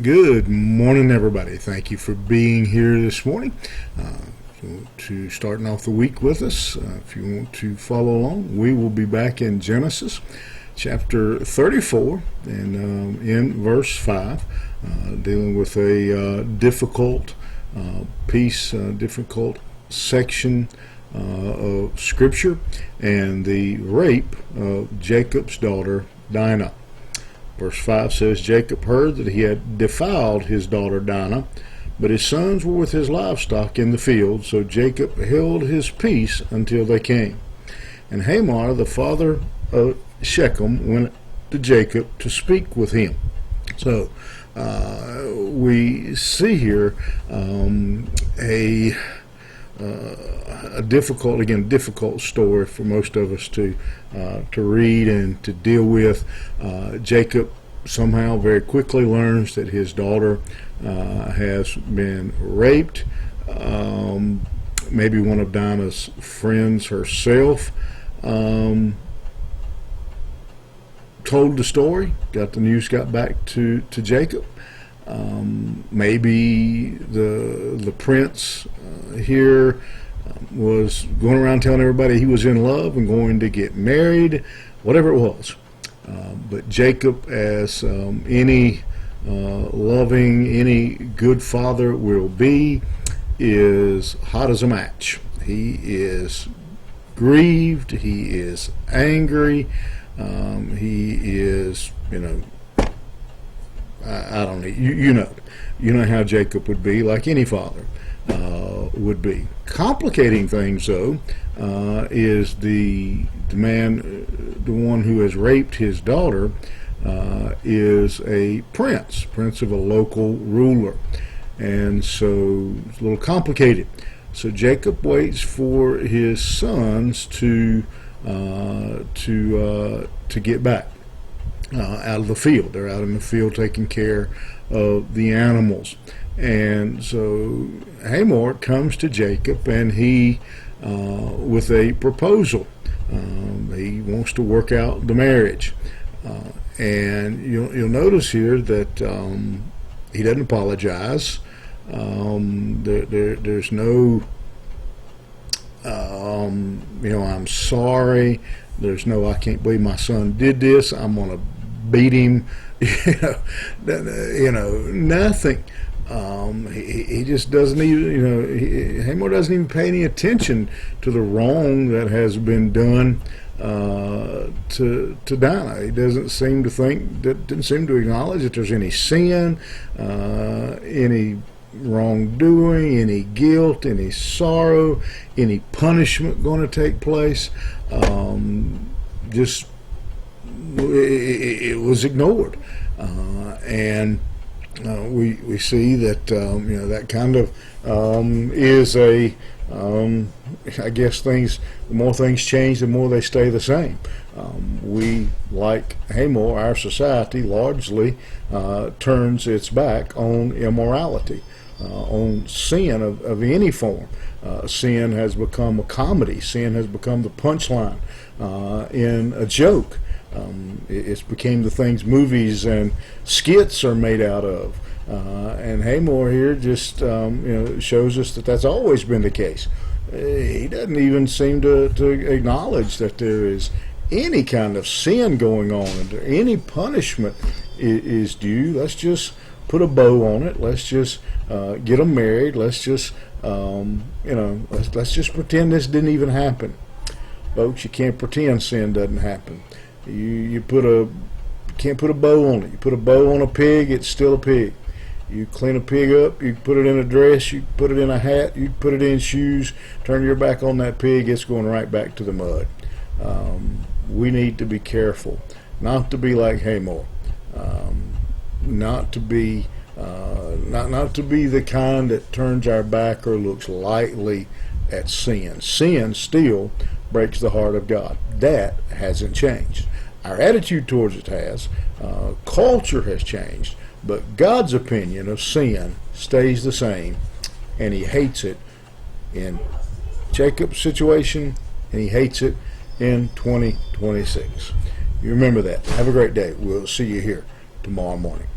Good morning, everybody. Thank you for being here this morning. To starting off the week with us. If you want to follow along, we will be back in Genesis chapter 34 and in verse 5, dealing with a difficult difficult section of Scripture and the rape of Jacob's daughter Dinah. Verse 5 says, Jacob heard that he had defiled his daughter Dinah, but his sons were with his livestock in the field, so Jacob held his peace until they came. And Hamor, the father of Shechem, went to Jacob to speak with him. So we see here a difficult story for most of us to read and to deal with. Jacob somehow very quickly learns that his daughter has been raped. Maybe one of Dinah's friends herself told the story. Got the news, got back to Jacob. Maybe the prince here was going around telling everybody he was in love and going to get married, whatever it was. But Jacob, as any loving, any good father will be, is hot as a match. He is grieved. He is angry. He is, I don't know. You know how Jacob would be, like any father would be. Complicating things, though, is the one who has raped his daughter is a prince of a local ruler, and so it's a little complicated. So Jacob waits for his sons to get back out of the field. They're out in the field taking care of the animals. And so Hamor comes to Jacob, and he with a proposal. He wants to work out the marriage. And you'll notice here that he doesn't apologize. There's no I'm sorry. There's no, I can't believe my son did this, I'm going to beat him. Nothing. He just doesn't even, Hamor doesn't even pay any attention to the wrong that has been done to Dinah. He didn't seem to acknowledge that there's any sin, any wrongdoing, any guilt, any sorrow, any punishment going to take place. It was ignored, and we see that that kind of is a I guess the more things change, the more they stay the same. We, like Hamor, our society largely turns its back on immorality, on sin of any form. Sin has become a comedy. Sin has become the punchline in a joke. It's became the things movies and skits are made out of. And Hamor here just shows us that that's always been the case. He doesn't even seem to acknowledge that there is any kind of sin going on, and any punishment is due. Let's just put a bow on it. Let's just get them married. Let's just let's just pretend this didn't even happen. Folks, you can't pretend sin doesn't happen. You can't put a bow on it. You put a bow on a pig, it's still a pig. You clean a pig up, you put it in a dress, you put it in a hat, you put it in shoes, turn your back on that pig, it's going right back to the mud. We need to be careful, not to be like Hamor, not to be the kind that turns our back or looks lightly at sin. Sin still breaks the heart of God. That hasn't changed. Our attitude towards it has. Culture has changed, but God's opinion of sin stays the same, and he hates it in Jacob's situation, and he hates it in 2026. You remember that. Have a great day. We'll see you here tomorrow morning.